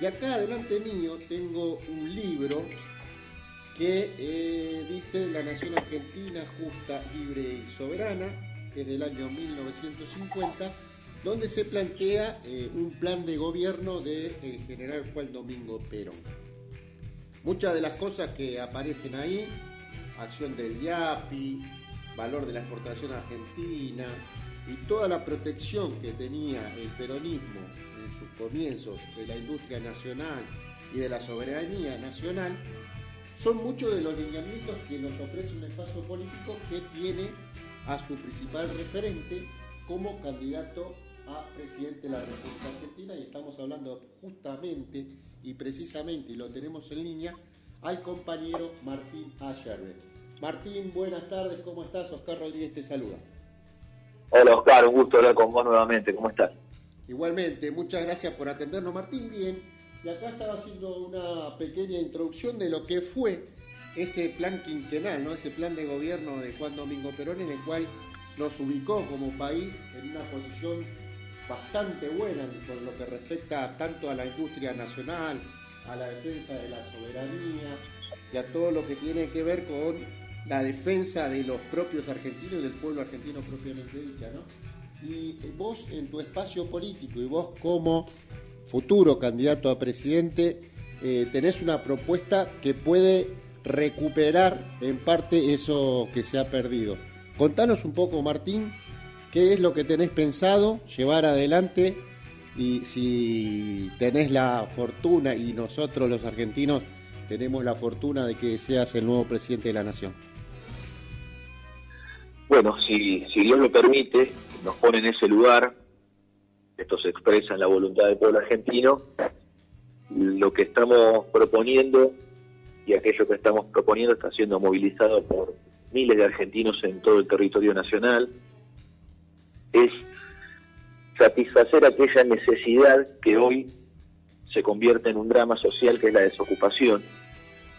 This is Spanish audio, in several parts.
Y acá delante mío tengo un libro que dice La Nación Argentina Justa, Libre y Soberana, que es del año 1950, donde se plantea un plan de gobierno del general Juan Domingo Perón. Muchas de las cosas que aparecen ahí, acción del IAPI, valor de la exportación argentina y toda la protección que tenía el peronismo en sus comienzos de la industria nacional y de la soberanía nacional, son muchos de los lineamientos que nos ofrece un espacio político que tiene a su principal referente como candidato a presidente de la República Argentina, y estamos hablando justamente y precisamente, y lo tenemos en línea, al compañero Martín Ayerbe. Martín, buenas tardes, ¿cómo estás? Oscar Rodríguez te saluda. Hola Oscar, un gusto hablar con vos nuevamente, ¿cómo estás? Igualmente, muchas gracias por atendernos, Martín. Bien, y acá estaba haciendo una pequeña introducción de lo que fue ese plan quinquenal, ¿no? Ese plan de gobierno de Juan Domingo Perón, en el cual nos ubicó como país en una posición bastante buena con lo que respecta tanto a la industria nacional, a la defensa de la soberanía y a todo lo que tiene que ver con la defensa de los propios argentinos y del pueblo argentino propiamente dicha, ¿no? Y vos en tu espacio político y vos como futuro candidato a presidente tenés una propuesta que puede recuperar en parte eso que se ha perdido. Contanos un poco, Martín, qué es lo que tenés pensado llevar adelante y si tenés la fortuna, y nosotros los argentinos tenemos la fortuna de que seas el nuevo presidente de la nación. Bueno, si Dios lo permite, nos pone en ese lugar, esto se expresa en la voluntad del pueblo argentino, lo que estamos proponiendo y aquello que estamos proponiendo está siendo movilizado por miles de argentinos en todo el territorio nacional, es satisfacer aquella necesidad que hoy se convierte en un drama social, que es la desocupación,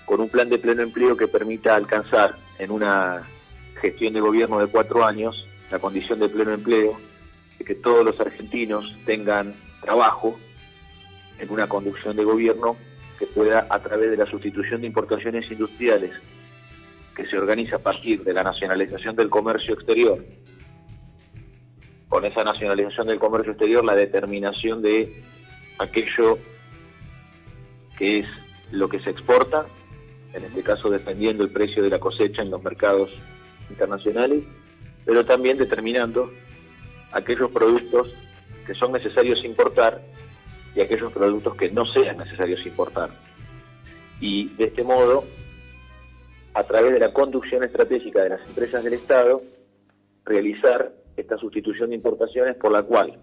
con un plan de pleno empleo que permita alcanzar en una gestión de gobierno de 4 años la condición de pleno empleo, de que todos los argentinos tengan trabajo en una conducción de gobierno que pueda, a través de la sustitución de importaciones industriales que se organiza a partir de la nacionalización del comercio exterior, con esa nacionalización del comercio exterior, la determinación de aquello que es lo que se exporta, en este caso defendiendo el precio de la cosecha en los mercados internacionales, pero también determinando aquellos productos que son necesarios importar y aquellos productos que no sean necesarios importar. Y de este modo, a través de la conducción estratégica de las empresas del Estado, realizar esta sustitución de importaciones por la cual,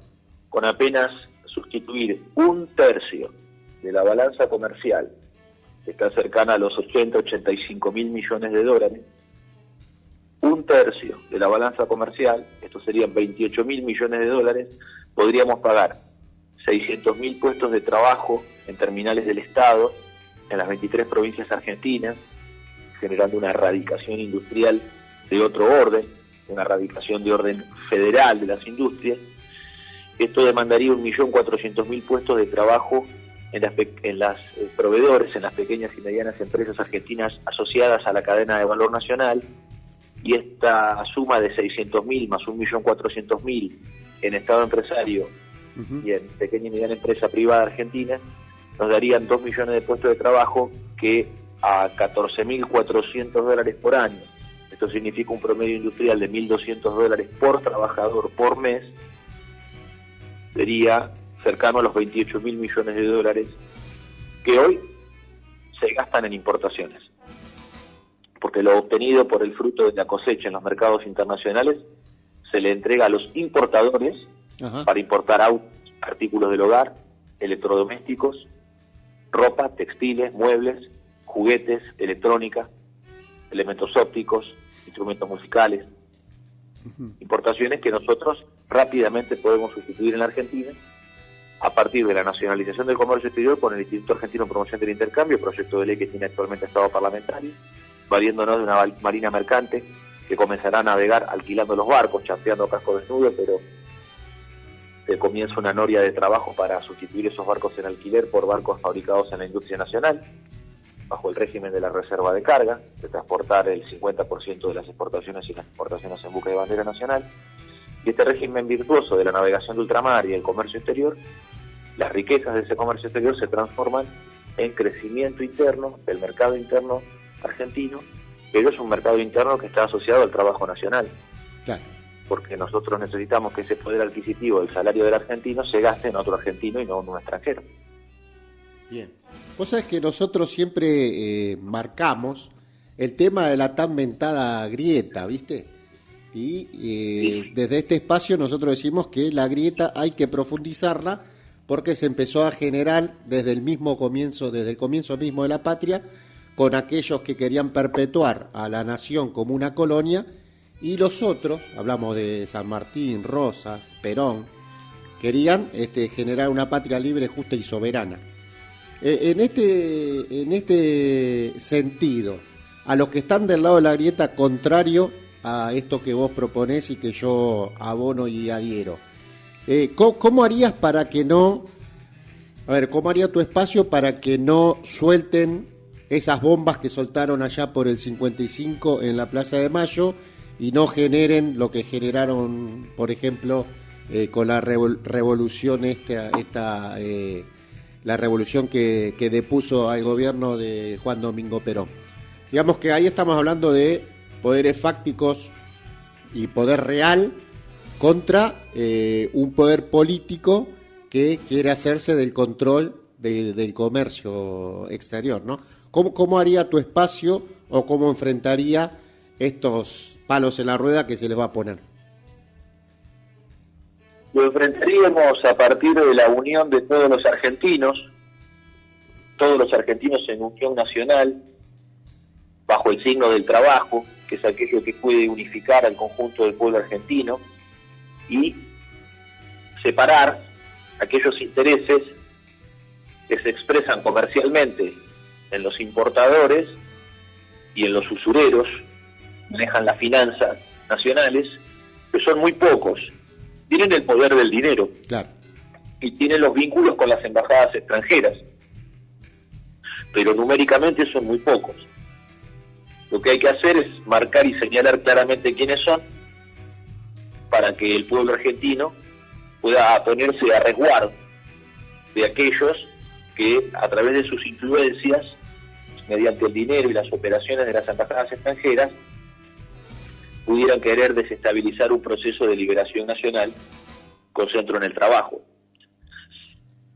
con apenas sustituir 1/3 de la balanza comercial, que está cercana a los 85 mil millones de dólares, 1/3 de la balanza comercial, esto serían 28 mil millones de dólares, podríamos pagar 600.000 puestos de trabajo en terminales del Estado, en las 23 provincias argentinas, generando una erradicación industrial de otro orden, una erradicación de orden federal de las industrias. Esto demandaría 1.400.000 puestos de trabajo en las proveedores, en las pequeñas y medianas empresas argentinas asociadas a la cadena de valor nacional, y esta suma de 600.000 más 1.400.000 en Estado empresario y en pequeña y mediana empresa privada argentina, nos darían 2 millones de puestos de trabajo que a 14.400 dólares por año, esto significa un promedio industrial de 1.200 dólares por trabajador por mes, sería cercano a los 28.000 millones de dólares que hoy se gastan en importaciones. Porque lo obtenido por el fruto de la cosecha en los mercados internacionales se le entrega a los importadores para importar autos, artículos del hogar, electrodomésticos, ropa, textiles, muebles, juguetes, electrónica, elementos ópticos, instrumentos musicales, importaciones que nosotros rápidamente podemos sustituir en la Argentina a partir de la nacionalización del comercio exterior con el Instituto Argentino de Promoción del Intercambio, proyecto de ley que tiene actualmente estado parlamentario, valiéndonos de una marina mercante que comenzará a navegar alquilando los barcos, chapeando a casco desnudo, pero se comienza una noria de trabajo para sustituir esos barcos en alquiler por barcos fabricados en la industria nacional, bajo el régimen de la reserva de carga, de transportar el 50% de las exportaciones y las exportaciones en buque de bandera nacional. Y este régimen virtuoso de la navegación de ultramar y el comercio exterior, las riquezas de ese comercio exterior se transforman en crecimiento interno del mercado interno argentino, pero es un mercado interno que está asociado al trabajo nacional. Claro. Porque nosotros necesitamos que ese poder adquisitivo del salario del argentino se gaste en otro argentino y no en un extranjero. Bien. Vos sabés que nosotros siempre marcamos el tema de la tan mentada grieta, ¿viste? Y Sí. desde este espacio nosotros decimos que la grieta hay que profundizarla porque se empezó a generar desde el comienzo mismo de la patria, con aquellos que querían perpetuar a la nación como una colonia, y los otros, hablamos de San Martín, Rosas, Perón, querían generar una patria libre, justa y soberana. En este sentido, a los que están del lado de la grieta, contrario a esto que vos proponés y que yo abono y adhiero, ¿cómo harías para que no... A ver, ¿cómo haría tu espacio para que no suelten esas bombas que soltaron allá por el 55 en la Plaza de Mayo y no generen lo que generaron, por ejemplo, con la revolución la revolución que depuso al gobierno de Juan Domingo Perón? Digamos que ahí estamos hablando de poderes fácticos y poder real contra un poder político que quiere hacerse del control del comercio exterior, ¿no? ¿Cómo haría tu espacio o cómo enfrentaría estos palos en la rueda que se les va a poner? Lo enfrentaríamos a partir de la unión de todos los argentinos en unión nacional, bajo el signo del trabajo, que es aquello que puede unificar al conjunto del pueblo argentino, y separar aquellos intereses que se expresan comercialmente en los importadores y en los usureros, manejan las finanzas nacionales, que son muy pocos, tienen el poder del dinero, claro, y tienen los vínculos con las embajadas extranjeras, pero numéricamente son muy pocos. Lo que hay que hacer es marcar y señalar claramente quiénes son, para que el pueblo argentino pueda ponerse a resguardo de aquellos que, a través de sus influencias, mediante el dinero y las operaciones de las embajadas extranjeras, pudieran querer desestabilizar un proceso de liberación nacional con centro en el trabajo.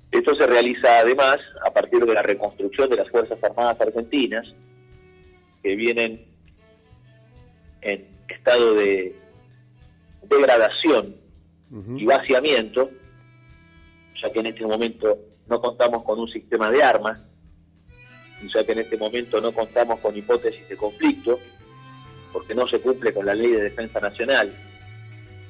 Esto se realiza además a partir de la reconstrucción de las Fuerzas Armadas Argentinas, que vienen en estado de degradación y vaciamiento, ya que en este momento no contamos con un sistema de armas, ya que en este momento no contamos con hipótesis de conflicto, porque no se cumple con la Ley de Defensa Nacional,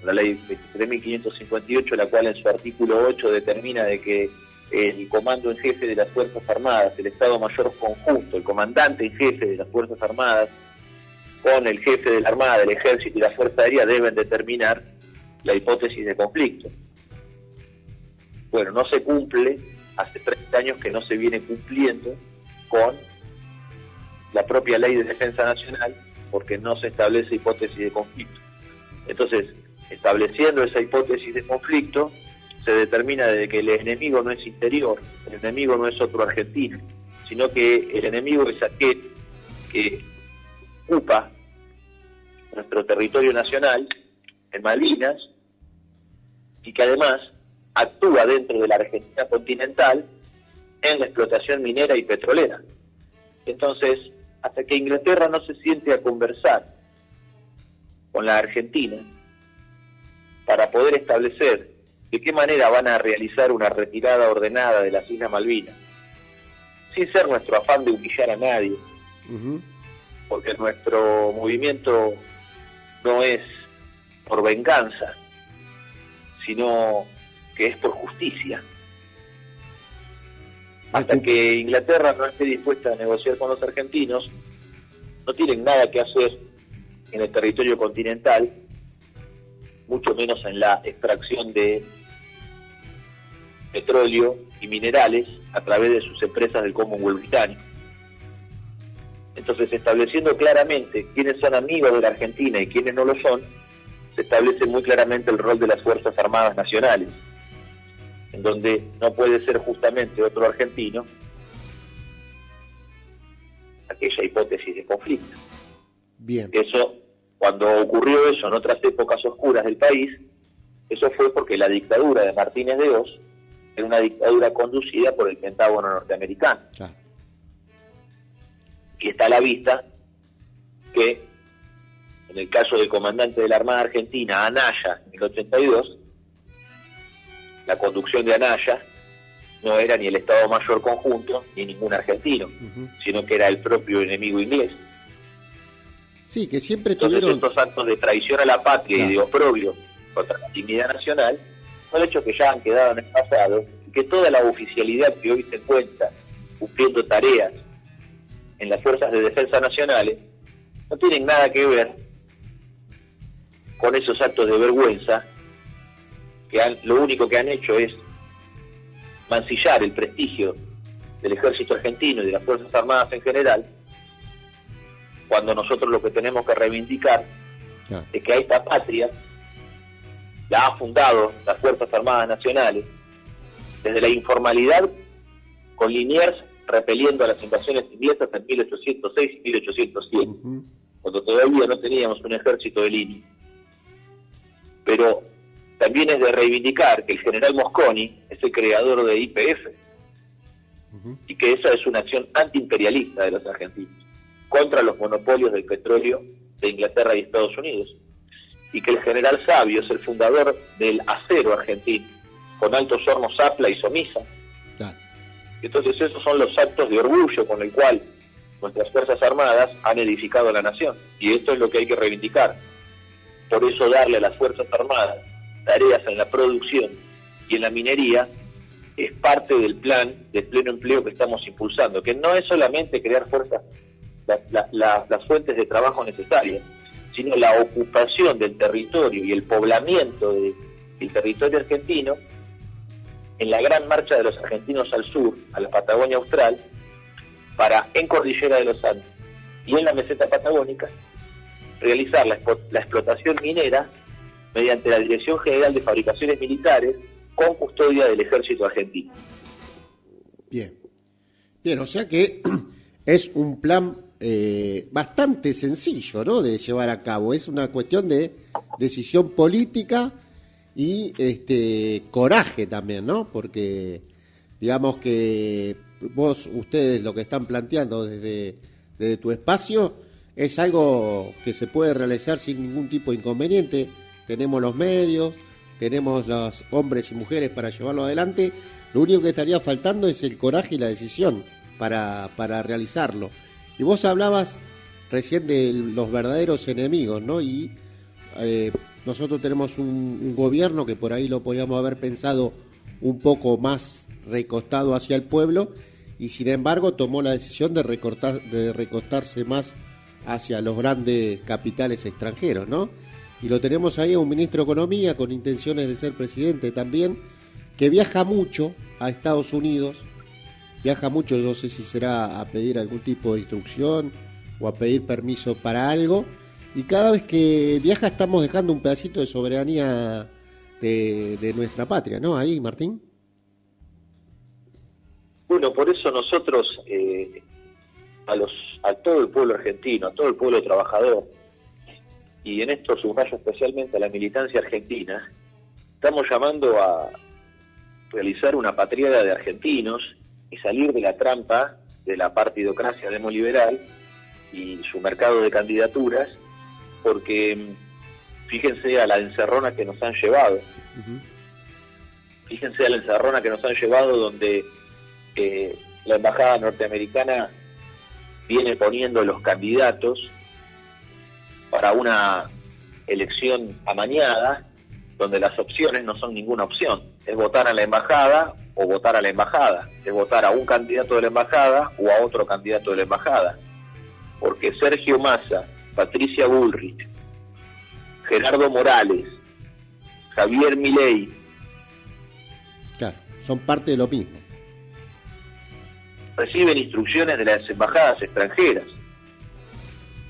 la Ley 23.558, la cual en su artículo 8 determina de que el comando en jefe de las Fuerzas Armadas, el Estado Mayor Conjunto, el comandante en jefe de las Fuerzas Armadas, con el jefe de la Armada, del Ejército y la Fuerza Aérea deben determinar la hipótesis de conflicto. Bueno, no se cumple, hace 30 años que no se viene cumpliendo con la propia Ley de Defensa Nacional, porque no se establece hipótesis de conflicto. Entonces, estableciendo esa hipótesis de conflicto, se determina de que el enemigo no es interior, el enemigo no es otro argentino, sino que el enemigo es aquel que ocupa nuestro territorio nacional en Malvinas y que además actúa dentro de la Argentina continental en la explotación minera y petrolera. Entonces, hasta que Inglaterra no se siente a conversar con la Argentina para poder establecer de qué manera van a realizar una retirada ordenada de las Islas Malvinas, sin ser nuestro afán de humillar a nadie, porque nuestro movimiento no es por venganza, sino que es por justicia. Hasta que Inglaterra no esté dispuesta a negociar con los argentinos, no tienen nada que hacer en el territorio continental, mucho menos en la extracción de petróleo y minerales a través de sus empresas del Commonwealth británico. Entonces, estableciendo claramente quiénes son amigos de la Argentina y quiénes no lo son, se establece muy claramente el rol de las Fuerzas Armadas Nacionales, en donde no puede ser justamente otro argentino aquella hipótesis de conflicto. Bien. Eso, cuando ocurrió eso en otras épocas oscuras del país, eso fue porque la dictadura de Martínez de Hoz era una dictadura conducida por el Pentágono norteamericano. Claro. Y está a la vista que, en el caso del comandante de la Armada Argentina, Anaya, en el 82, la conducción de Anaya no era ni el Estado Mayor Conjunto, ni ningún argentino, sino que era el propio enemigo inglés. Sí, que siempre Entonces, tuvieron... estos actos de traición a la patria, claro, y de oprobio contra la dignidad nacional son hechos que ya han quedado en el pasado, y que toda la oficialidad que hoy se encuentra cumpliendo tareas en las fuerzas de defensa nacionales no tienen nada que ver con esos actos de vergüenza que lo único que han hecho es mancillar el prestigio del ejército argentino y de las Fuerzas Armadas en general, cuando nosotros lo que tenemos que reivindicar es que a esta patria la ha fundado las Fuerzas Armadas Nacionales desde la informalidad, con Liniers repeliendo a las invasiones inglesas en 1806 y 1807, cuando todavía no teníamos un ejército de línea. Pero también es de reivindicar que el general Mosconi es el creador de YPF, y que esa es una acción antiimperialista de los argentinos contra los monopolios del petróleo de Inglaterra y Estados Unidos, y que el general Sabio es el fundador del acero argentino, con Altos Hornos Zapla y Somisa. Claro. Entonces esos son los actos de orgullo con el cual nuestras Fuerzas Armadas han edificado la nación, y esto es lo que hay que reivindicar. Por eso darle a las Fuerzas Armadas tareas en la producción y en la minería es parte del plan de pleno empleo que estamos impulsando, que no es solamente crear fuerzas, las fuentes de trabajo necesarias, sino la ocupación del territorio y el poblamiento del territorio argentino en la gran marcha de los argentinos al sur, a la Patagonia Austral, para, en Cordillera de los Andes y en la meseta patagónica, realizar la explotación minera mediante la Dirección General de Fabricaciones Militares, con custodia del Ejército Argentino. Bien, o sea que es un plan bastante sencillo, ¿no?, de llevar a cabo. Es una cuestión de decisión política y coraje también, ¿no? Porque digamos que ustedes lo que están planteando desde tu espacio es algo que se puede realizar sin ningún tipo de inconveniente. Tenemos los medios, tenemos los hombres y mujeres para llevarlo adelante. Lo único que estaría faltando es el coraje y la decisión para realizarlo. Y vos hablabas recién de los verdaderos enemigos, ¿no? Y nosotros tenemos un gobierno que por ahí lo podíamos haber pensado un poco más recostado hacia el pueblo, y sin embargo tomó la decisión de recostarse más hacia los grandes capitales extranjeros, ¿no? Y lo tenemos ahí a un ministro de Economía con intenciones de ser presidente también, que viaja mucho a Estados Unidos, yo no sé si será a pedir algún tipo de instrucción o a pedir permiso para algo, y cada vez que viaja estamos dejando un pedacito de soberanía de nuestra patria, ¿no? Ahí, Martín. Bueno, por eso nosotros a todo el pueblo argentino, a todo el pueblo trabajador, y en esto subrayo especialmente a la militancia argentina, estamos llamando a realizar una patriada de argentinos y salir de la trampa de la partidocracia demoliberal y su mercado de candidaturas, porque fíjense a la encerrona que nos han llevado. Fíjense a la encerrona que nos han llevado, donde la embajada norteamericana viene poniendo los candidatos para una elección amañada, donde las opciones no son ninguna opción. Es votar a la embajada o votar a la embajada. Es votar a un candidato de la embajada o a otro candidato de la embajada. Porque Sergio Massa, Patricia Bullrich, Gerardo Morales, Javier Milei, claro, son parte de lo mismo. Reciben instrucciones de las embajadas extranjeras.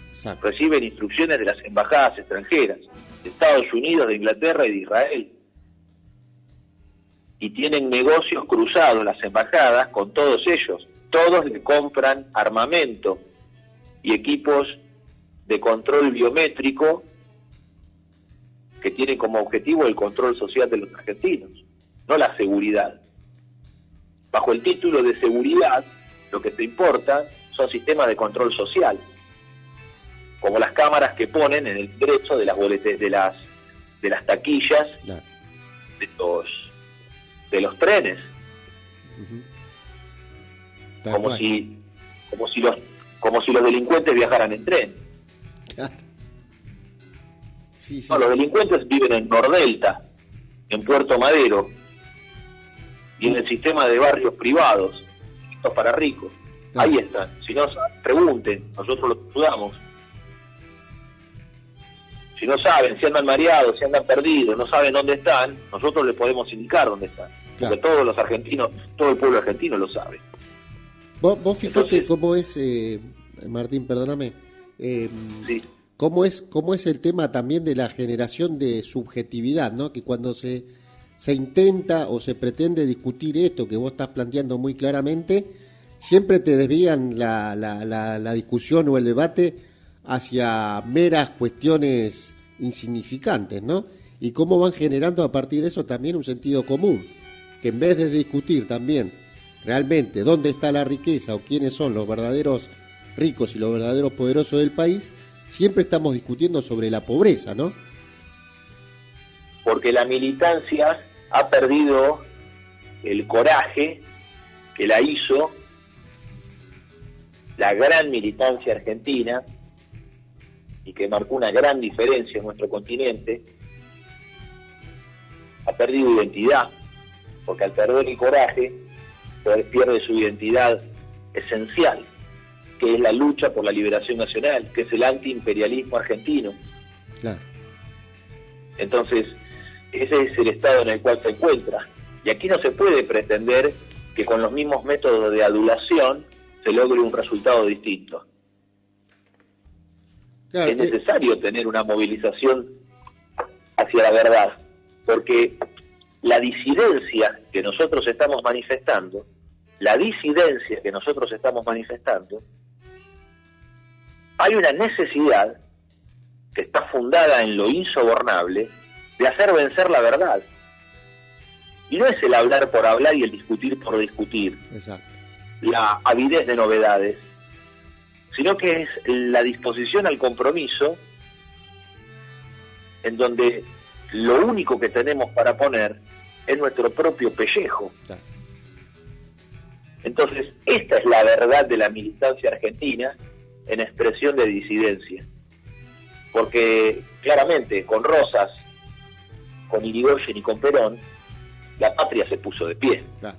Exacto. Reciben instrucciones de las embajadas extranjeras, de Estados Unidos, de Inglaterra y de Israel. Y tienen negocios cruzados las embajadas con todos ellos. Todos le compran armamento y equipos de control biométrico que tienen como objetivo el control social de los argentinos, no la seguridad. Bajo el título de seguridad, lo que te importa son sistemas de control social, como las cámaras que ponen en el derecho de las de las taquillas Claro. de los trenes, Uh-huh. Tal como cual. si los delincuentes viajaran en tren. Claro. Sí, sí, No, los sí. delincuentes viven en Nordelta, en Puerto Madero y en el sistema de barrios privados, estos para ricos. Claro. Ahí están. Si no, pregunten, nosotros los ayudamos. Si no saben, si andan mareados, si andan perdidos, no saben dónde están, nosotros les podemos indicar dónde están. Claro. Porque todos los argentinos, todo el pueblo argentino lo sabe. Vos fijate Entonces- cómo es, Martín, perdóname, Sí. cómo es el tema también de la generación de subjetividad, ¿no? Que cuando se intenta o se pretende discutir esto que vos estás planteando muy claramente, siempre te desvían la discusión o el debate hacia meras cuestiones insignificantes, ¿no? Y cómo van generando a partir de eso también un sentido común, que en vez de discutir también realmente dónde está la riqueza o quiénes son los verdaderos ricos y los verdaderos poderosos del país, siempre estamos discutiendo sobre la pobreza, ¿no? Porque la militancia ha perdido el coraje que la hizo la gran militancia argentina y que marcó una gran diferencia en nuestro continente. Ha perdido identidad, porque al perder el coraje pierde su identidad esencial, que es la lucha por la liberación nacional, que es el antiimperialismo argentino. Claro. Entonces, ese es el estado en el cual se encuentra. Y aquí no se puede pretender que con los mismos métodos de adulación se logre un resultado distinto. Claro, Es necesario tener una movilización hacia la verdad, porque la disidencia que nosotros estamos manifestando, hay una necesidad que está fundada en lo insobornable de hacer vencer la verdad. Y no es el hablar por hablar y el discutir por discutir, exacto. la avidez de novedades, sino que es la disposición al compromiso en donde lo único que tenemos para poner es nuestro propio pellejo. Claro. Entonces, esta es la verdad de la militancia argentina en expresión de disidencia. Porque claramente con Rosas, con Irigoyen y con Perón, la patria se puso de pie. Claro.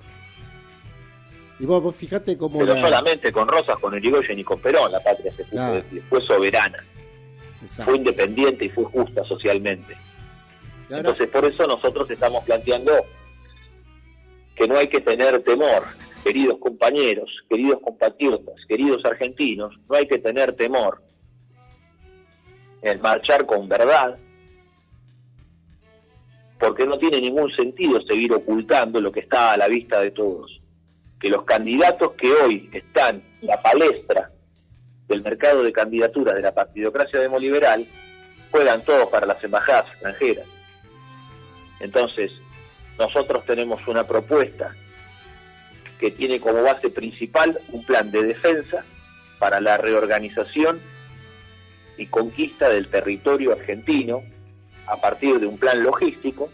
Y vos fijate cómo Pero solamente con Rosas, con Irigoyen y con Perón la patria se puso Claro. de pie. Fue soberana, Exacto. fue independiente y fue justa socialmente. Y ahora- Entonces por eso nosotros estamos planteando que no hay que tener temor, queridos compañeros, queridos compatriotas, queridos argentinos, no hay que tener temor en marchar con verdad, porque no tiene ningún sentido seguir ocultando lo que está a la vista de todos. Que los candidatos que hoy están en la palestra del mercado de candidaturas de la partidocracia demoliberal juegan todos para las embajadas extranjeras. Entonces, nosotros tenemos una propuesta que tiene como base principal un plan de defensa para la reorganización y conquista del territorio argentino a partir de un plan logístico,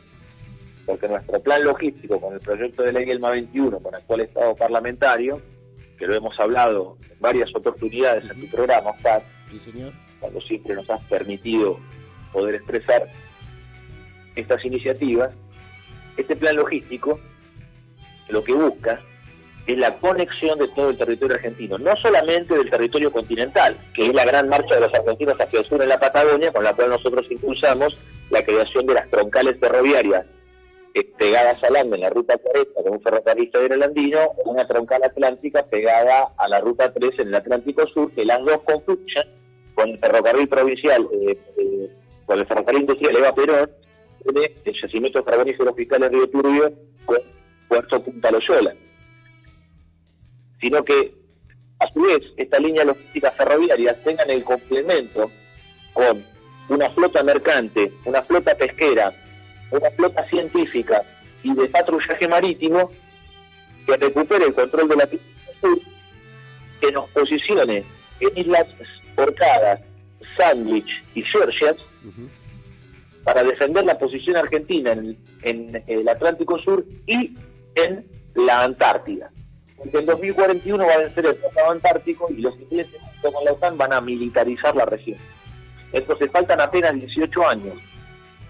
porque nuestro plan logístico con el proyecto de ley ELMA 21, con el actual estado parlamentario, que lo hemos hablado en varias oportunidades en tu programa, Oscar, Sí, señor. cuando siempre nos has permitido poder expresar estas iniciativas, este plan logístico lo que busca es la conexión de todo el territorio argentino, no solamente del territorio continental, que es la gran marcha de los argentinos hacia el sur en la Patagonia, con la cual nosotros impulsamos la creación de las troncales ferroviarias pegadas al Ande en la ruta 40 con un ferrocarril federal andino, o una troncal atlántica pegada a la ruta 3 en el Atlántico Sur, que las dos confluyen con el ferrocarril provincial, con el ferrocarril industrial Eva Perón, de el yacimiento carbonífero fiscal Río Turbio con Puerto Punta Loyola. Sino que, a su vez, esta línea logística ferroviaria tengan el complemento con una flota mercante, una flota pesquera, una flota científica y de patrullaje marítimo que recupere el control de la Atlántico Sur, que nos posicione en Islas Orcadas, Sandwich y Georgias, para defender la posición argentina en el Atlántico Sur y en la Antártida. Porque en 2041 va a vencer el Tratado Antártico y los ingleses, junto con la OTAN, van a militarizar la región. Entonces faltan apenas 18 años.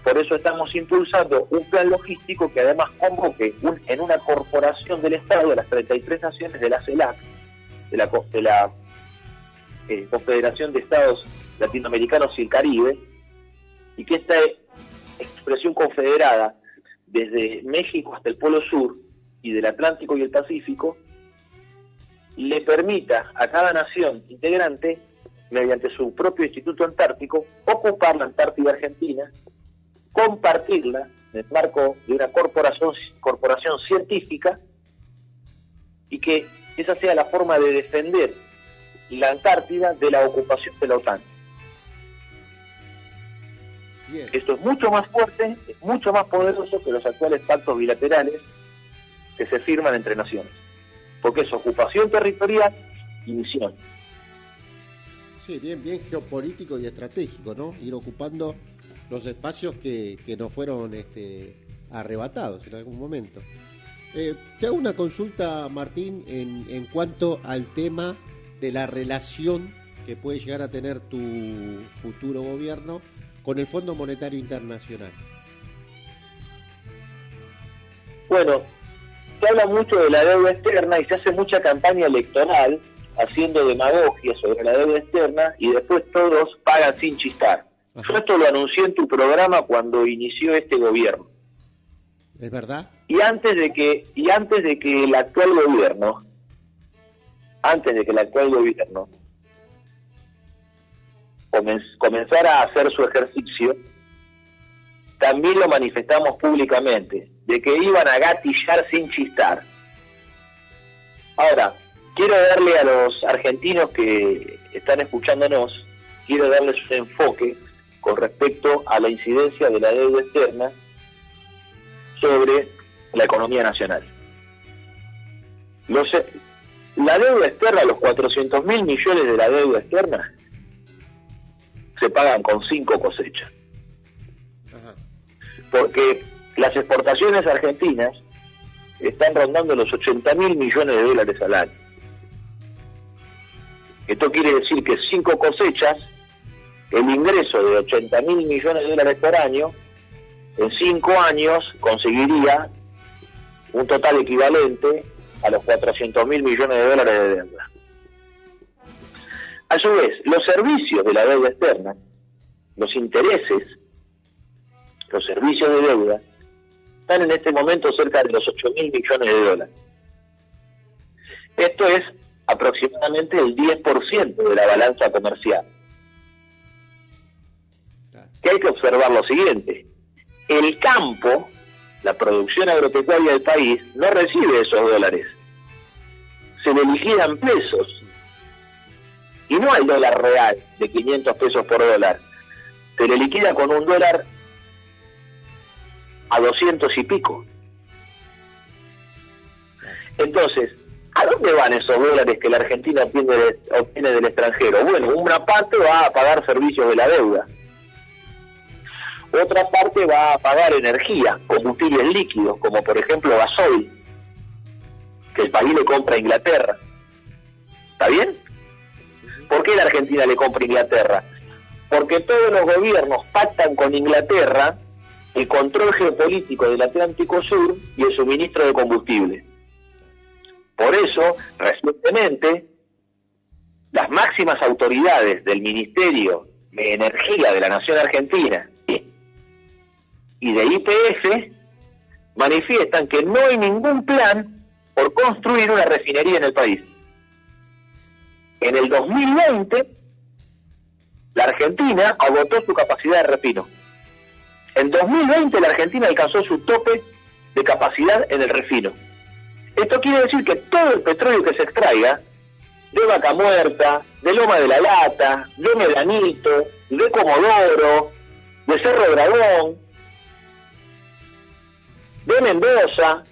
Por eso estamos impulsando un plan logístico que además convoque en una corporación del Estado de las 33 naciones de la CELAC, de la Confederación de Estados Latinoamericanos y el Caribe, y que esta expresión confederada, desde México hasta el Polo Sur y del Atlántico y el Pacífico, le permita a cada nación integrante, mediante su propio Instituto Antártico, ocupar la Antártida Argentina, compartirla en el marco de una corporación científica, y que esa sea la forma de defender la Antártida de la ocupación de la OTAN. Bien. Esto es mucho más fuerte, es mucho más poderoso que los actuales pactos bilaterales que se firman entre naciones, porque es ocupación territorial y misión. Sí, bien geopolítico y estratégico, ¿no? Ir ocupando los espacios que nos fueron arrebatados en algún momento. Te hago una consulta, Martín, en cuanto al tema de la relación que puede llegar a tener tu futuro gobierno con el Fondo Monetario Internacional. Bueno, se habla mucho de la deuda externa y se hace mucha campaña electoral haciendo demagogia sobre la deuda externa, y después todos pagan sin chistar. Ajá. Yo esto lo anuncié en tu programa cuando inició este gobierno. ¿Es verdad? Y antes de que el actual gobierno comenzara a hacer su ejercicio, también lo manifestamos públicamente, de que iban a gatillar sin chistar. Ahora, quiero darle a los argentinos que están escuchándonos, quiero darles un enfoque con respecto a la incidencia de la deuda externa sobre la economía nacional. La deuda externa, los 400.000 millones de la deuda externa, se pagan con 5 cosechas. Ajá. Porque las exportaciones argentinas están rondando los 80.000 millones de dólares al año. Esto quiere decir que 5 cosechas, el ingreso de 80.000 millones de dólares por año, en 5 años conseguiría un total equivalente a los 400.000 millones de dólares de deuda. A su vez, los servicios de la deuda externa, los intereses, los servicios de deuda, están en este momento cerca de los 8.000 millones de dólares. Esto es aproximadamente el 10% de la balanza comercial. Que hay que observar lo siguiente: el campo, la producción agropecuaria del país, no recibe esos dólares, se le liquidan pesos, y no al dólar real de 500 pesos por dólar, se le liquida con un dólar a 200 y pico. Entonces, ¿a dónde van esos dólares que la Argentina obtiene del extranjero? Bueno, una parte va a pagar servicios de la deuda, otra parte va a pagar energía, combustibles líquidos, como por ejemplo gasoil, que el país le compra a Inglaterra. ¿Está bien? ¿Por qué la Argentina le compra a Inglaterra? Porque todos los gobiernos pactan con Inglaterra el control geopolítico del Atlántico Sur y el suministro de combustible. Por eso, recientemente, las máximas autoridades del Ministerio de Energía de la Nación Argentina y de YPF manifiestan que no hay ningún plan por construir una refinería en el país. En el 2020, la Argentina agotó su capacidad de refino. En 2020 la Argentina alcanzó su tope de capacidad en el refino. Esto quiere decir que todo el petróleo que se extraiga de Vaca Muerta, de Loma de la Lata, de Medanito, de Comodoro, de Cerro Dragón, de Mendoza,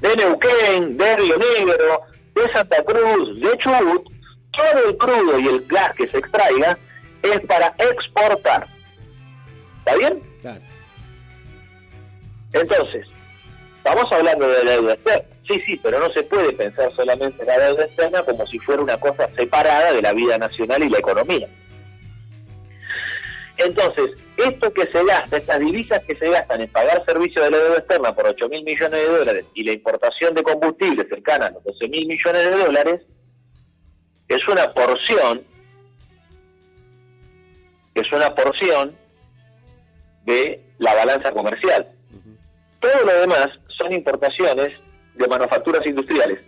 de Neuquén, de Río Negro, de Santa Cruz, de Chubut, todo el crudo y el gas que se extraiga es para exportar. ¿Está bien? Claro. Entonces, estamos hablando de la deuda externa. Sí, pero no se puede pensar solamente en la deuda externa como si fuera una cosa separada de la vida nacional y la economía. Entonces, esto que se gasta, estas divisas que se gastan en pagar servicios de la deuda externa por 8.000 millones de dólares y la importación de combustible cercana a los 12.000 millones de dólares, es una porción de la balanza comercial. Todo lo demás son importaciones de manufacturas industriales.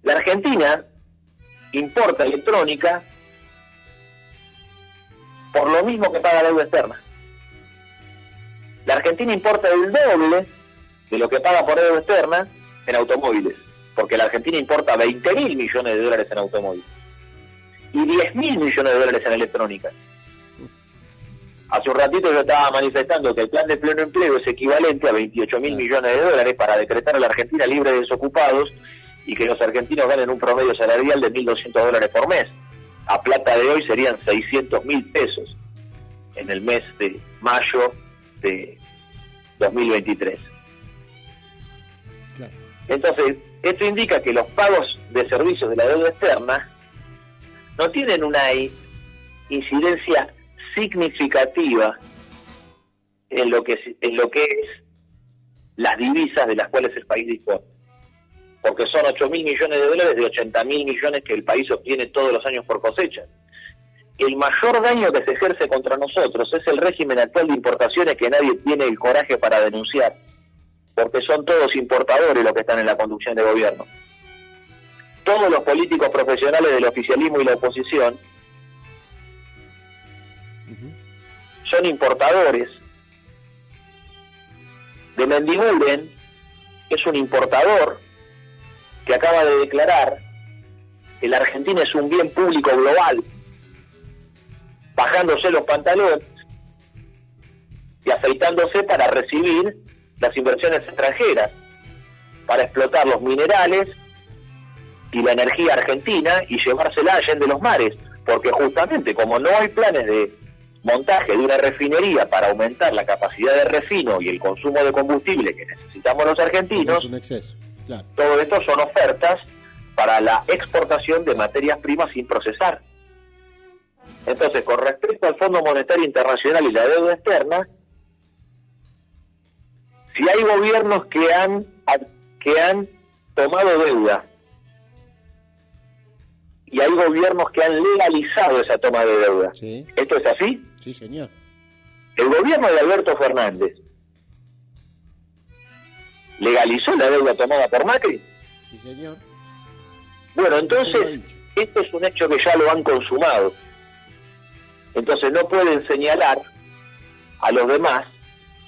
La Argentina importa electrónica por lo mismo que paga deuda externa. La Argentina importa el doble de lo que paga por deuda externa en automóviles, porque la Argentina importa 20.000 millones de dólares en automóviles y 10.000 millones de dólares en electrónica. Hace un ratito yo estaba manifestando que el plan de pleno empleo es equivalente a 28.000 millones de dólares para decretar a la Argentina libre de desocupados y que los argentinos ganen un promedio salarial de 1.200 dólares por mes. A plata de hoy serían 600.000 pesos en el mes de mayo de 2023. Claro. Entonces, esto indica que los pagos de servicios de la deuda externa no tienen una incidencia significativa en lo que es las divisas de las cuales el país dispone, porque son 8.000 millones de dólares de 80.000 millones que el país obtiene todos los años por cosecha. El mayor daño que se ejerce contra nosotros es el régimen actual de importaciones que nadie tiene el coraje para denunciar, porque son todos importadores los que están en la conducción de gobierno. Todos los políticos profesionales del oficialismo y la oposición son importadores. De Mendiguren es un importador que acaba de declarar que la Argentina es un bien público global, bajándose los pantalones y afeitándose para recibir las inversiones extranjeras, para explotar los minerales y la energía argentina y llevársela allá de los mares, porque justamente como no hay planes de montaje de una refinería para aumentar la capacidad de refino y el consumo de combustible que necesitamos los argentinos, es un exceso, claro. Todo esto son ofertas para la exportación de materias primas sin procesar. Entonces, con respecto al Fondo Monetario Internacional y la deuda externa, si hay gobiernos que han tomado deuda y hay gobiernos que han legalizado esa toma de deuda, Sí. ¿esto es así? Sí, señor. El gobierno de Alberto Fernández legalizó la deuda tomada por Macri. Sí, señor. Bueno, Lo entonces, he dicho. esto es un hecho que ya lo han consumado. Entonces no pueden señalar a los demás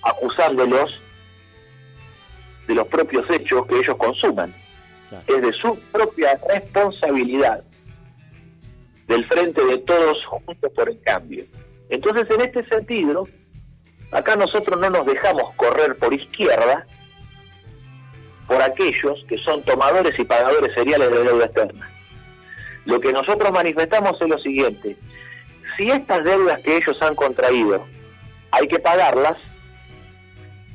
acusándolos de los propios hechos que ellos consuman. Claro. Es de su propia responsabilidad, del frente de todos juntos por el cambio. Entonces, en este sentido, acá nosotros no nos dejamos correr por izquierda por aquellos que son tomadores y pagadores seriales de deuda externa. Lo que nosotros manifestamos es lo siguiente: si estas deudas que ellos han contraído hay que pagarlas,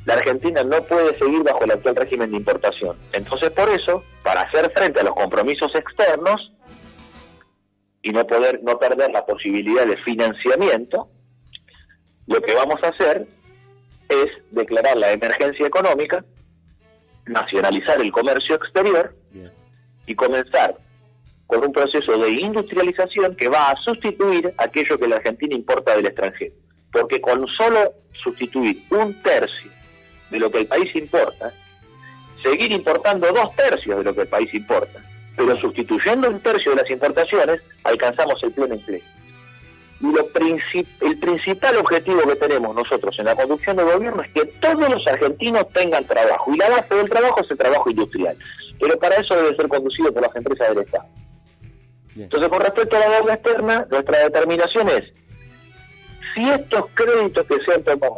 la Argentina no puede seguir bajo el actual régimen de importación. Entonces, por eso, para hacer frente a los compromisos externos y no perder la posibilidad de financiamiento, lo que vamos a hacer es declarar la emergencia económica, nacionalizar el comercio exterior Bien. y comenzar con un proceso de industrialización que va a sustituir aquello que la Argentina importa del extranjero. Porque con solo sustituir 1/3 de lo que el país importa, seguir importando 2/3 de lo que el país importa, pero sustituyendo 1/3 de las importaciones, alcanzamos el pleno empleo. Y el principal objetivo que tenemos nosotros en la conducción del gobierno es que todos los argentinos tengan trabajo, y la base del trabajo es el trabajo industrial, pero para eso debe ser conducido por las empresas del Estado. Bien. Entonces, con respecto a la deuda externa, nuestra determinación es, si estos créditos que se han tomado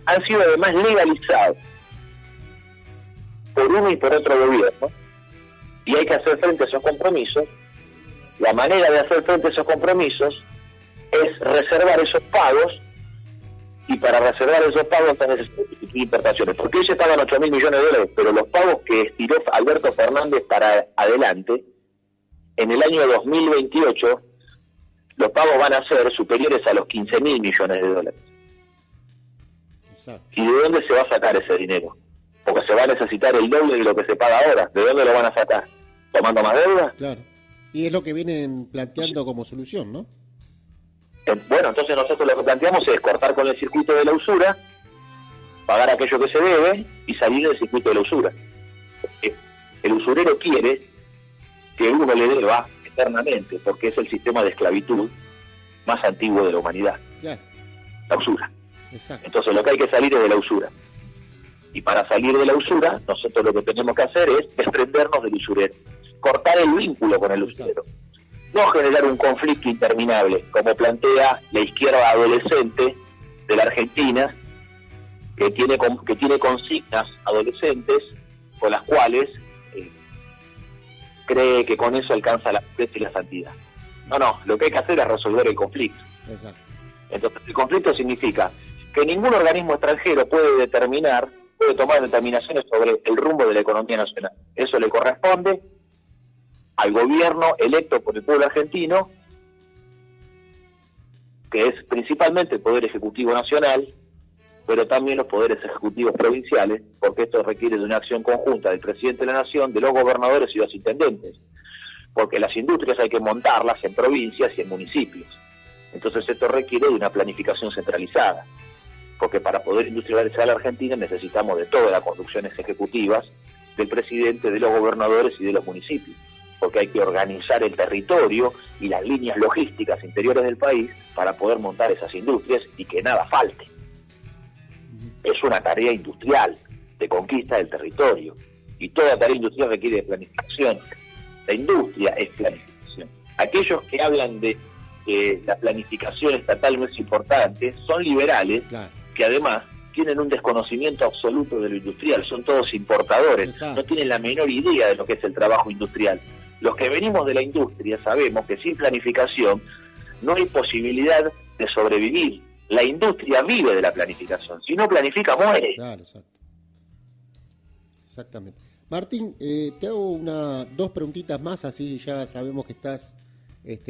han sido además legalizados por uno y por otro gobierno, y hay que hacer frente a esos compromisos, la manera de hacer frente a esos compromisos es reservar esos pagos, y para reservar esos pagos se necesitan importaciones, porque hoy se pagan 8.000 millones de dólares, pero los pagos que estiró Alberto Fernández para adelante, en el año 2028, los pagos van a ser superiores a los 15.000 millones de dólares. Exacto. ¿Y de dónde se va a sacar ese dinero? Porque se va a necesitar el doble de lo que se paga ahora. ¿De dónde lo van a sacar? ¿Tomando más deuda? Claro. Y es lo que vienen planteando como solución, ¿no? Bueno, entonces nosotros lo que planteamos es cortar con el circuito de la usura, pagar aquello que se debe y salir del circuito de la usura. El usurero quiere que uno le deba eternamente, porque es el sistema de esclavitud más antiguo de la humanidad. Claro. La usura. Exacto. Entonces lo que hay que salir es de la usura. Y para salir de la usura, nosotros lo que tenemos que hacer es desprendernos del usurero, cortar el vínculo con el usurero. No generar un conflicto interminable, como plantea la izquierda adolescente de la Argentina, que tiene consignas adolescentes con las cuales cree que con eso alcanza la pureza y la santidad. No, lo que hay que hacer es resolver el conflicto. Exacto. Entonces, el conflicto significa que ningún organismo extranjero puede tomar determinaciones sobre el rumbo de la economía nacional. Eso le corresponde al gobierno electo por el pueblo argentino, que es principalmente el Poder Ejecutivo Nacional, pero también los poderes ejecutivos provinciales, porque esto requiere de una acción conjunta del presidente de la Nación, de los gobernadores y los intendentes, porque las industrias hay que montarlas en provincias y en municipios. Entonces esto requiere de una planificación centralizada, porque para poder industrializar la Argentina necesitamos de todas las conducciones ejecutivas, del presidente, de los gobernadores y de los municipios, porque hay que organizar el territorio y las líneas logísticas interiores del país para poder montar esas industrias y que nada falte. Es una tarea industrial de conquista del territorio, y toda tarea industrial requiere de planificación. La industria es planificación. Aquellos que hablan de que la planificación estatal no es importante son liberales, claro, que además tienen un desconocimiento absoluto de lo industrial, son todos importadores. Exacto. No tienen la menor idea de lo que es el trabajo industrial. Los que venimos de la industria sabemos que sin planificación no hay posibilidad de sobrevivir. La industria vive de la planificación. Si no planifica, muere. Claro, exacto. Exactamente. Martín, te hago dos preguntitas más, así ya sabemos que estás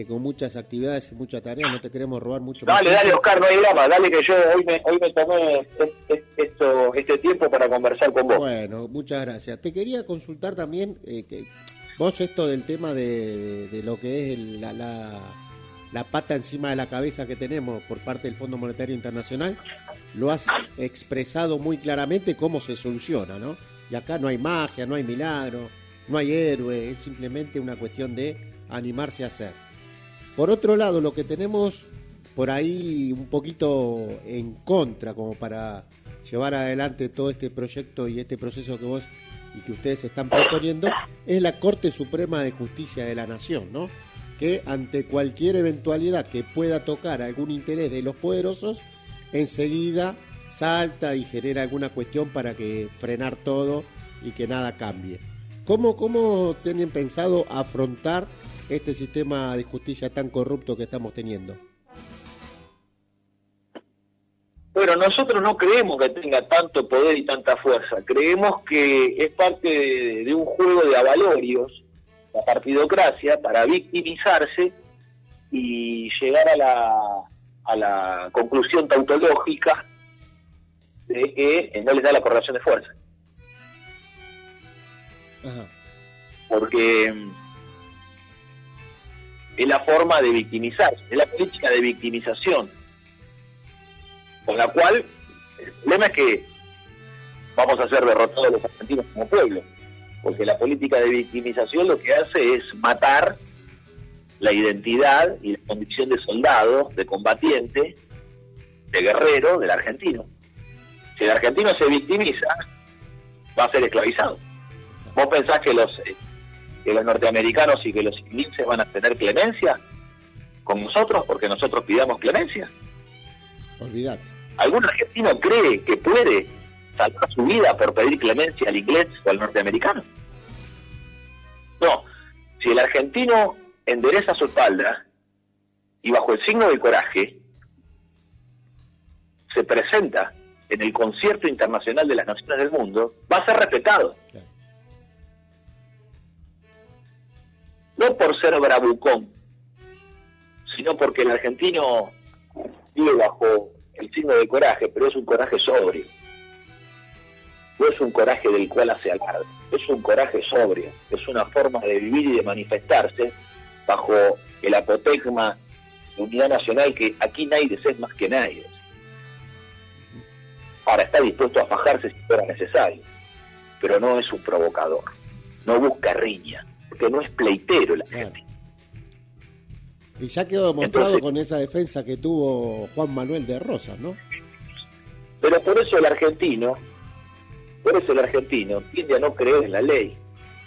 con muchas actividades y muchas tareas, no te queremos robar mucho. Dale, Oscar, no hay drama, dale que yo hoy me tomé este tiempo para conversar con vos. Bueno, muchas gracias. Te quería consultar también, que vos esto del tema de lo que es la pata encima de la cabeza que tenemos por parte del Fondo Monetario Internacional, lo has expresado muy claramente cómo se soluciona, ¿no? Y acá no hay magia, no hay milagro, no hay héroe, es simplemente una cuestión de animarse a hacer. Por otro lado, lo que tenemos por ahí un poquito en contra, como para llevar adelante todo este proyecto y este proceso que vos y que ustedes están proponiendo, es la Corte Suprema de Justicia de la Nación, ¿no? Que ante cualquier eventualidad que pueda tocar algún interés de los poderosos, enseguida salta y genera alguna cuestión para que frenar todo y que nada cambie. ¿Cómo tienen pensado afrontar este sistema de justicia tan corrupto que estamos teniendo? Bueno, nosotros no creemos que tenga tanto poder y tanta fuerza. Creemos que es parte de un juego de avalorios, la partidocracia, para victimizarse y llegar a la conclusión tautológica de que no les da la correlación de fuerza. Ajá. Porque es la forma de victimizarse, es la política de victimización, con la cual el problema es que vamos a ser derrotados los argentinos como pueblo, porque la política de victimización lo que hace es matar la identidad y la condición de soldado, de combatiente, de guerrero del argentino. Si el argentino se victimiza, va a ser esclavizado. ¿Vos pensás que los norteamericanos y que los ingleses van a tener clemencia con nosotros porque nosotros pidamos clemencia? Olvídate. ¿Algún argentino cree que puede salvar su vida por pedir clemencia al inglés o al norteamericano? No. Si el argentino endereza su espalda y bajo el signo del coraje se presenta en el concierto internacional de las naciones del mundo, va a ser respetado. Claro. No por ser bravucón, sino porque el argentino vive bajo el signo del coraje, pero es un coraje sobrio. No es un coraje del cual hace alarde, es un coraje sobrio, es una forma de vivir y de manifestarse bajo el apotegma de unidad nacional que aquí nadie es más que nadie. Ahora está dispuesto a fajarse si fuera necesario, pero no es un provocador, no busca riña, porque no es pleitero el argentino. Y ya quedó demostrado con esa defensa que tuvo Juan Manuel de Rosas, ¿no? Pero por eso el argentino tiende a no creer en la ley.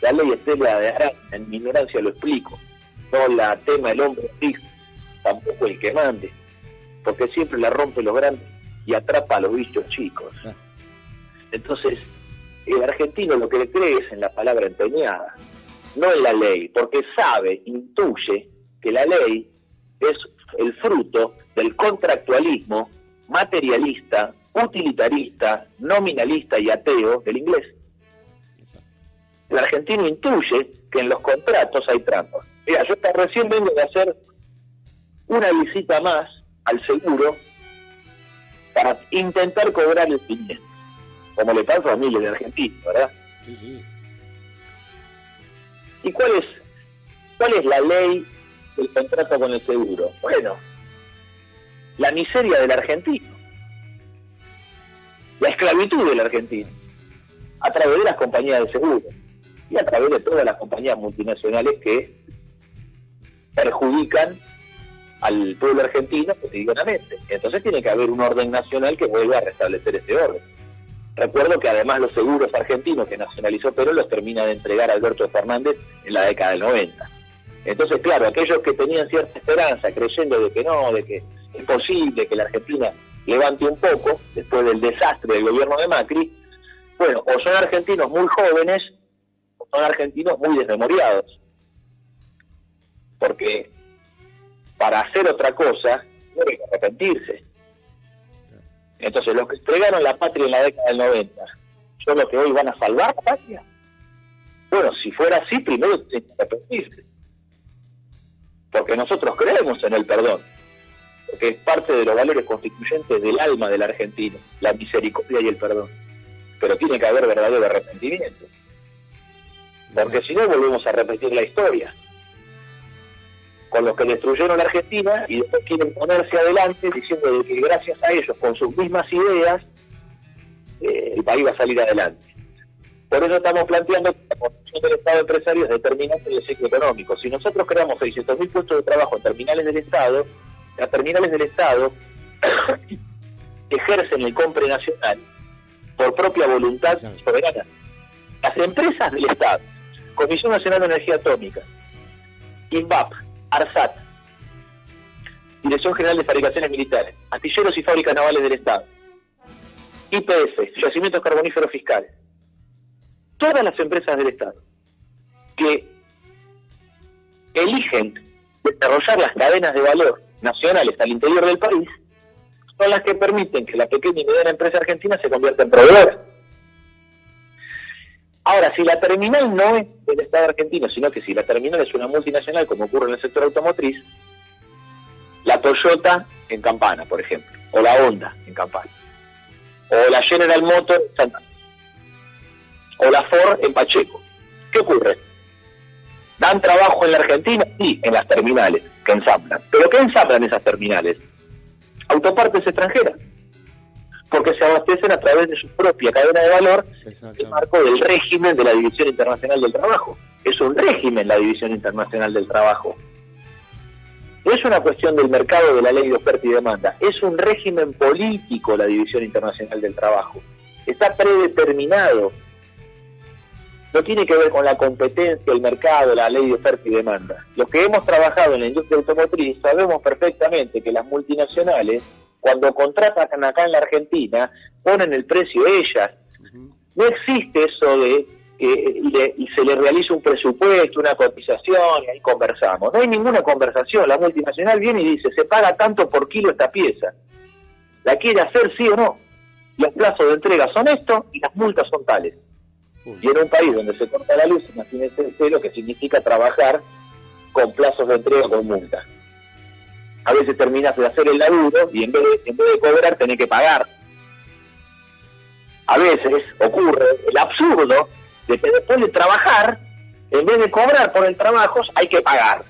La ley es tela de araña, en mi ignorancia lo explico. No la tema el hombre fijo, tampoco el que mande, porque siempre la rompe los grandes y atrapa a los bichos chicos. Entonces, el argentino lo que le cree es en la palabra empeñada, no en la ley, porque sabe, intuye que la ley es el fruto del contractualismo materialista, utilitarista, nominalista y ateo del inglés. El argentino intuye que en los contratos hay trampas. Mira, yo recién vengo de hacer una visita más al seguro para intentar cobrar el 500, como le pasa a miles de argentinos, ¿verdad? Sí, sí. ¿Y cuál es la ley del contrato con el seguro? Bueno, la miseria del argentino, la esclavitud del argentino, a través de las compañías de seguro y a través de todas las compañías multinacionales que perjudican al pueblo argentino cotidianamente. Entonces tiene que haber un orden nacional que vuelva a restablecer ese orden. Recuerdo que además los seguros argentinos que nacionalizó Perón los termina de entregar Alberto Fernández en la década del 90. Entonces, claro, aquellos que tenían cierta esperanza, creyendo de que no, de que es posible que la Argentina levante un poco después del desastre del gobierno de Macri, bueno, o son argentinos muy jóvenes o son argentinos muy desmemoriados. Porque para hacer otra cosa no hay que arrepentirse. Entonces, los que entregaron la patria en la década del 90, ¿son los que hoy van a salvar la patria? Bueno, si fuera así, primero tienen que arrepentirse. Porque nosotros creemos en el perdón, porque es parte de los valores constituyentes del alma del argentino, la misericordia y el perdón. Pero tiene que haber verdadero arrepentimiento. Porque si no, volvemos a repetir la historia. Con los que destruyeron la Argentina y después quieren ponerse adelante diciendo de que gracias a ellos, con sus mismas ideas, el país va a salir adelante. Por eso estamos planteando que la construcción del Estado empresario es determinante del ciclo económico. Si nosotros creamos 600.000 puestos de trabajo en terminales del Estado, las terminales del Estado ejercen el compre nacional por propia voluntad soberana. Las empresas del Estado, Comisión Nacional de Energía Atómica, INVAP, ARSAT, Dirección General de Fabricaciones Militares, Astilleros y Fábricas Navales del Estado, YPF, Yacimientos Carboníferos Fiscales, todas las empresas del Estado que eligen desarrollar las cadenas de valor nacionales al interior del país son las que permiten que la pequeña y mediana empresa argentina se convierta en proveedora. Ahora, si la terminal no es del Estado argentino, sino que si la terminal es una multinacional, como ocurre en el sector automotriz, la Toyota en Campana, por ejemplo, o la Honda en Campana, o la General Motors en Santa Fe, o la Ford en Pacheco. ¿Qué ocurre? ¿Dan trabajo en la Argentina? Sí, en las terminales que ensamblan. ¿Pero qué ensamblan esas terminales? Autopartes extranjeras. porque se abastecen a través de su propia cadena de valor en el marco del régimen de la División Internacional del Trabajo. Es un régimen la División Internacional del Trabajo. No es una cuestión del mercado de la ley de oferta y demanda, es un régimen político la División Internacional del Trabajo. Está predeterminado. No tiene que ver con la competencia, el mercado, la ley de oferta y demanda. Los que hemos trabajado en la industria automotriz sabemos perfectamente que las multinacionales, cuando contratan acá en la Argentina, ponen el precio ellas. No existe eso de y se le realiza un presupuesto, una cotización, y ahí conversamos. No hay ninguna conversación. La multinacional viene y dice, se paga tanto por kilo esta pieza. ¿La quiere hacer sí o no? Los plazos de entrega son estos y las multas son tales. Y en un país donde se corta la luz, imagínense lo que significa trabajar con plazos de entrega con multas. A veces terminas de hacer el laburo y en vez de cobrar tenés que pagar. A veces ocurre el absurdo de que después de trabajar, en vez de cobrar por el trabajo, hay que pagar.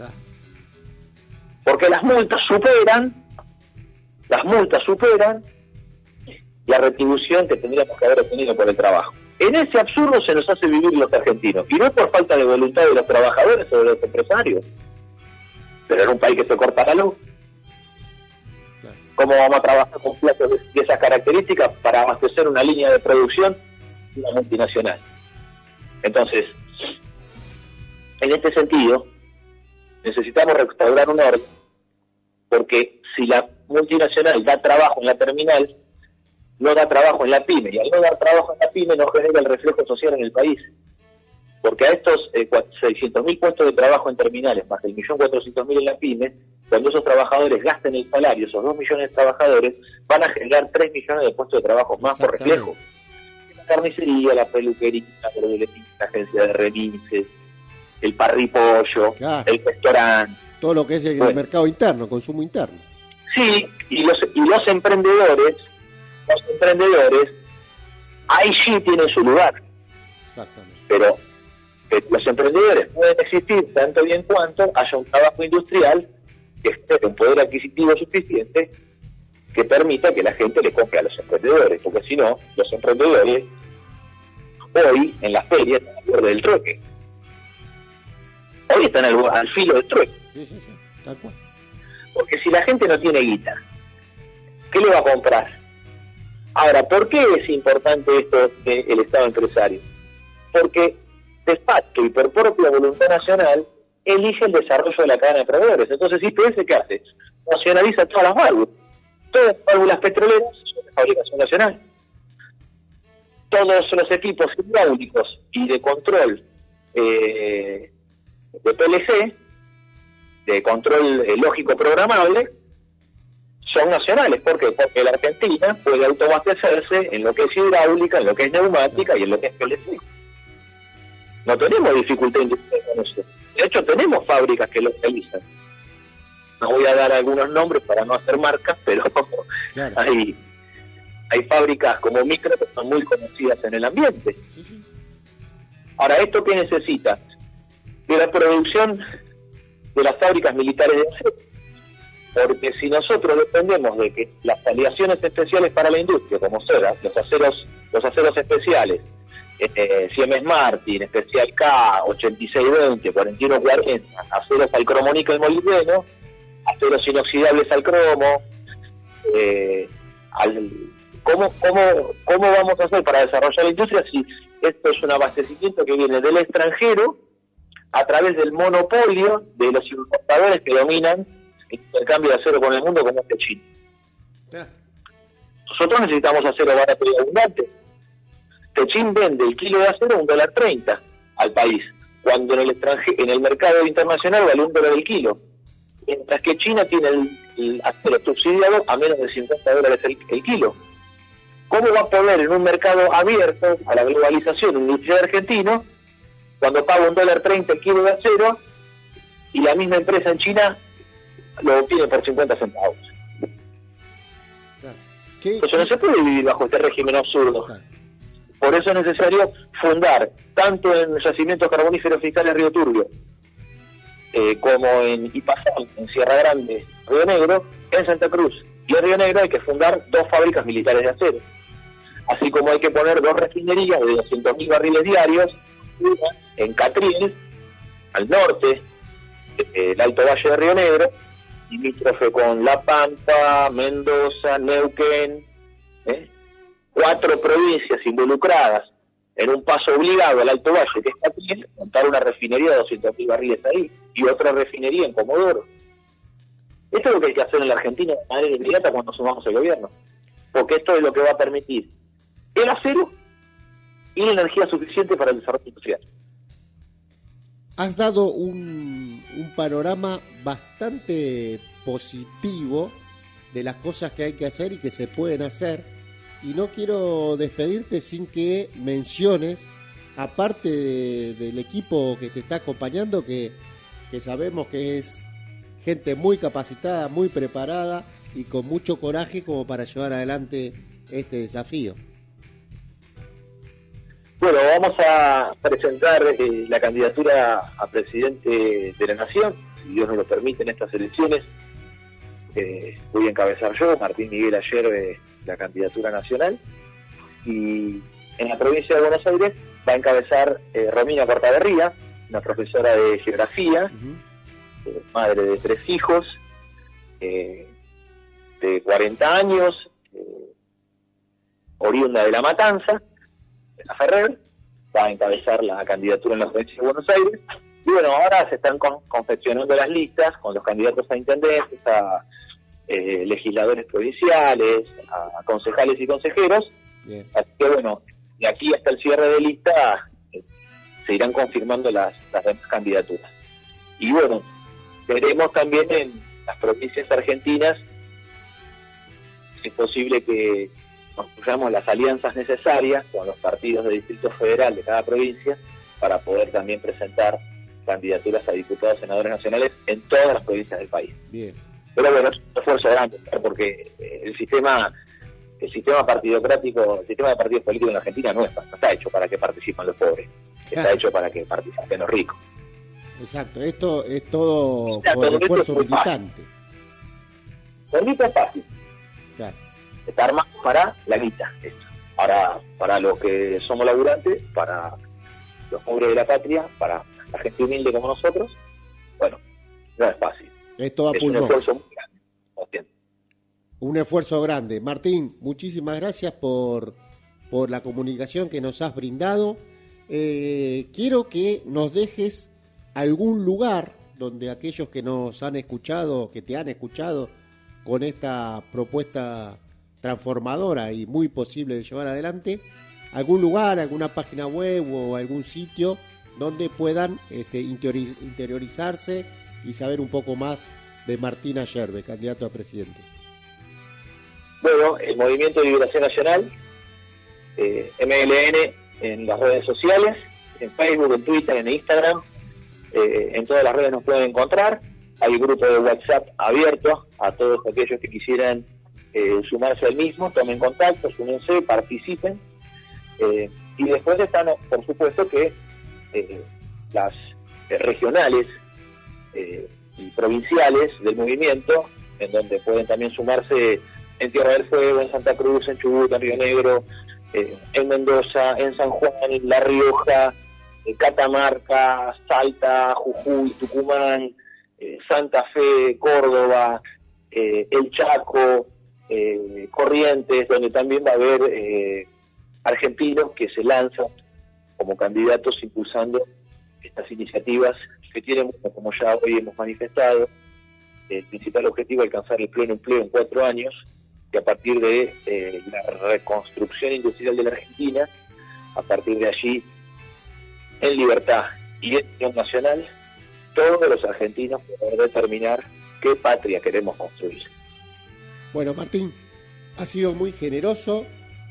Porque las multas superan la retribución que tendríamos que haber obtenido por el trabajo. En ese absurdo se nos hace vivir los argentinos, y no es por falta de voluntad de los trabajadores o de los empresarios, pero en un país que se corta la luz. ¿Cómo vamos a trabajar con plazos de esas características para abastecer una línea de producción de una multinacional? Entonces, en este sentido, necesitamos restaurar un orden, porque si la multinacional da trabajo en la terminal, no da trabajo en la pyme, y al no dar trabajo en la pyme no genera el reflejo social en el país. Porque a estos 600.000 puestos de trabajo en terminales, más el 1.400.000 en la pyme, cuando esos trabajadores gasten el salario, esos 2 millones de trabajadores, van a generar 3 millones de puestos de trabajo más por reflejo. La carnicería, la peluquería, la agencia de remises, el parripollo, el restaurante. Todo lo que es el mercado interno, consumo interno. Sí, y los emprendedores, ahí sí tienen su lugar. Exactamente. Pero los emprendedores pueden existir tanto bien cuanto haya un trabajo industrial que esté con poder adquisitivo suficiente que permita que la gente le compre a los emprendedores, porque si no, los emprendedores hoy en las ferias están al borde del trueque. Hoy están al filo del trueque. Sí, tal cual. Porque si la gente no tiene guita, ¿qué le va a comprar? Ahora, ¿por qué es importante esto del Estado empresario? Porque de facto y por propia voluntad nacional elige el desarrollo de la cadena de proveedores. Entonces, IPF, ¿qué hace? Nacionaliza todas las válvulas. Todas las válvulas petroleras son de fabricación nacional. Todos los equipos hidráulicos y de control de PLC, de control lógico programable, son nacionales. ¿Por qué? Porque la Argentina puede autoabastecerse en lo que es hidráulica, en lo que es neumática y en lo que es PLC. No tenemos dificultad industrial con eso. De hecho, tenemos fábricas que lo realizan. No voy a dar algunos nombres para no hacer marcas, pero claro, hay fábricas como Micro que son muy conocidas en el ambiente. Ahora, ¿esto qué necesita? De la producción de las fábricas militares de acero. Porque si nosotros dependemos de que las aleaciones especiales para la industria, como SEDA, los aceros especiales, Siemens Martin, Especial K, 8620, 4140, aceros al cromoníquel y molibdeno, aceros inoxidables al cromo, ¿cómo vamos a hacer para desarrollar la industria si esto es un abastecimiento que viene del extranjero a través del monopolio de los importadores que dominan el intercambio de acero con el mundo, como es China? Nosotros necesitamos acero barato y abundante. Techin vende el kilo de acero a $1.30 al país, cuando en el mercado internacional vale $1 el kilo, mientras que China tiene el acero subsidiado a menos de $50 el kilo. ¿Cómo va a poder en un mercado abierto a la globalización un industrial argentino cuando paga $1.30 el kilo de acero y la misma empresa en China lo obtiene por 50 centavos? Entonces no se puede vivir bajo este régimen absurdo. Por eso es necesario fundar, tanto en yacimientos carboníferos fiscales Río Turbio, como en Ipazal, en Sierra Grande, Río Negro, en Santa Cruz Y en Río Negro hay que fundar 2 fábricas militares de acero, así como hay que poner 2 refinerías de 200.000 barriles diarios, una en Catriel, al norte, el Alto Valle de Río Negro, limítrofe con La Pampa, Mendoza, Neuquén, 4 provincias involucradas en un paso obligado al Alto Valle, que es Catriel, montar una refinería de 200.000 barriles ahí, y otra refinería en Comodoro. Esto es lo que hay que hacer en la Argentina de manera inmediata cuando sumamos el gobierno, porque esto es lo que va a permitir el acero y la energía suficiente para el desarrollo industrial. Has dado un panorama bastante positivo de las cosas que hay que hacer y que se pueden hacer, y no quiero despedirte sin que menciones, aparte del equipo que te está acompañando, que sabemos que es gente muy capacitada, muy preparada y con mucho coraje como para llevar adelante este desafío. Bueno, vamos a presentar la candidatura a presidente de la Nación, si Dios nos lo permite, en estas elecciones. Voy a encabezar yo, Martín Miguel Ayer, la candidatura nacional, y en la provincia de Buenos Aires va a encabezar Romina Cortaberría, una profesora de geografía, madre de 3 hijos, de 40 años, oriunda de La Matanza, de La Ferrer, va a encabezar la candidatura en la provincia de Buenos Aires. Y bueno, ahora se están confeccionando las listas con los candidatos a intendentes, a legisladores provinciales, a concejales y consejeros. Bien. Así que bueno, de aquí hasta el cierre de lista se irán confirmando las demás candidaturas. Y bueno, veremos también en las provincias argentinas si es posible que construyamos las alianzas necesarias con los partidos de Distrito Federal de cada provincia para poder también presentar candidaturas a diputados, senadores nacionales en todas las provincias del país. Bien. Pero bueno, es un esfuerzo grande, porque el sistema partidocrático, el sistema de partidos políticos en la Argentina no está hecho para que participen los pobres, está hecho para que participen los ricos. Exacto, esto es todo Claro, con todo esfuerzo esto es muy militante. La guita es fácil, Claro. está armado para la guita. Esto. Ahora, para los que somos laburantes, para los pobres de la patria, para la gente humilde como nosotros, bueno, no es fácil. Esto va Es un pulmón. esfuerzo muy grande. ¿Entiendes? Un esfuerzo grande. Martín, muchísimas gracias por la comunicación que nos has brindado. Quiero que nos dejes algún lugar donde aquellos que nos han escuchado, que te han escuchado con esta propuesta transformadora y muy posible de llevar adelante, algún lugar, alguna página web o algún sitio donde puedan interiorizarse y saber un poco más de Martín Ayerbe, candidato a presidente. Bueno, el Movimiento de Liberación Nacional, MLN, en las redes sociales, en Facebook, en Twitter, en Instagram, en todas las redes nos pueden encontrar. Hay un grupo de WhatsApp abierto a todos aquellos que quisieran sumarse al mismo, tomen contacto, súmense, participen. Y después están, por supuesto, que las regionales y provinciales del movimiento, en donde pueden también sumarse en Tierra del Fuego, en Santa Cruz, en Chubut, en Río Negro, en Mendoza, en San Juan, en La Rioja, Catamarca, Salta, Jujuy, Tucumán, Santa Fe, Córdoba, El Chaco, Corrientes, donde también va a haber argentinos que se lanzan como candidatos impulsando estas iniciativas que tienen, como ya hoy hemos manifestado, el principal objetivo es alcanzar el pleno empleo en 4 años, y a partir de la reconstrucción industrial de la Argentina, a partir de allí, en libertad y en unión nacional, todos los argentinos podrán determinar qué patria queremos construir. Bueno, Martín, has sido muy generoso,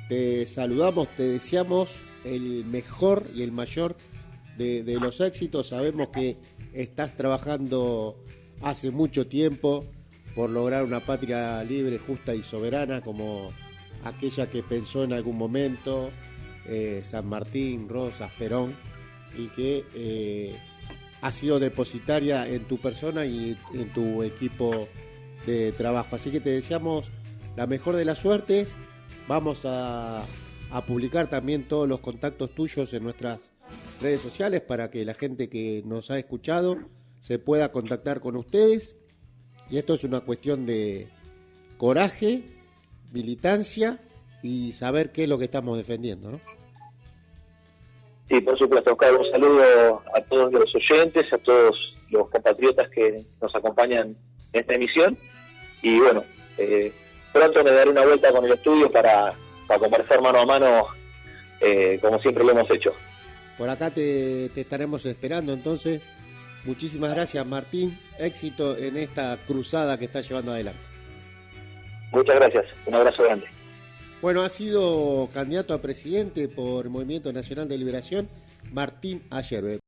te saludamos, te deseamos el mejor y el mayor de los éxitos. Sabemos que estás trabajando hace mucho tiempo por lograr una patria libre, justa y soberana como aquella que pensó en algún momento San Martín, Rosas, Perón, y que ha sido depositaria en tu persona y en tu equipo de trabajo. Así que te deseamos la mejor de las suertes. Vamos a publicar también todos los contactos tuyos en nuestras redes sociales para que la gente que nos ha escuchado se pueda contactar con ustedes. Y esto es una cuestión de coraje, militancia y saber qué es lo que estamos defendiendo, ¿no? Sí, por supuesto, Oscar, un saludo a todos los oyentes, a todos los compatriotas que nos acompañan en esta emisión. Y bueno, pronto me daré una vuelta con el estudio para conversar mano a mano, como siempre lo hemos hecho. Por acá te estaremos esperando, entonces. Muchísimas gracias, Martín. Éxito en esta cruzada que estás llevando adelante. Muchas gracias. Un abrazo grande. Bueno, ha sido candidato a presidente por Movimiento Nacional de Liberación, Martín Ayerbe.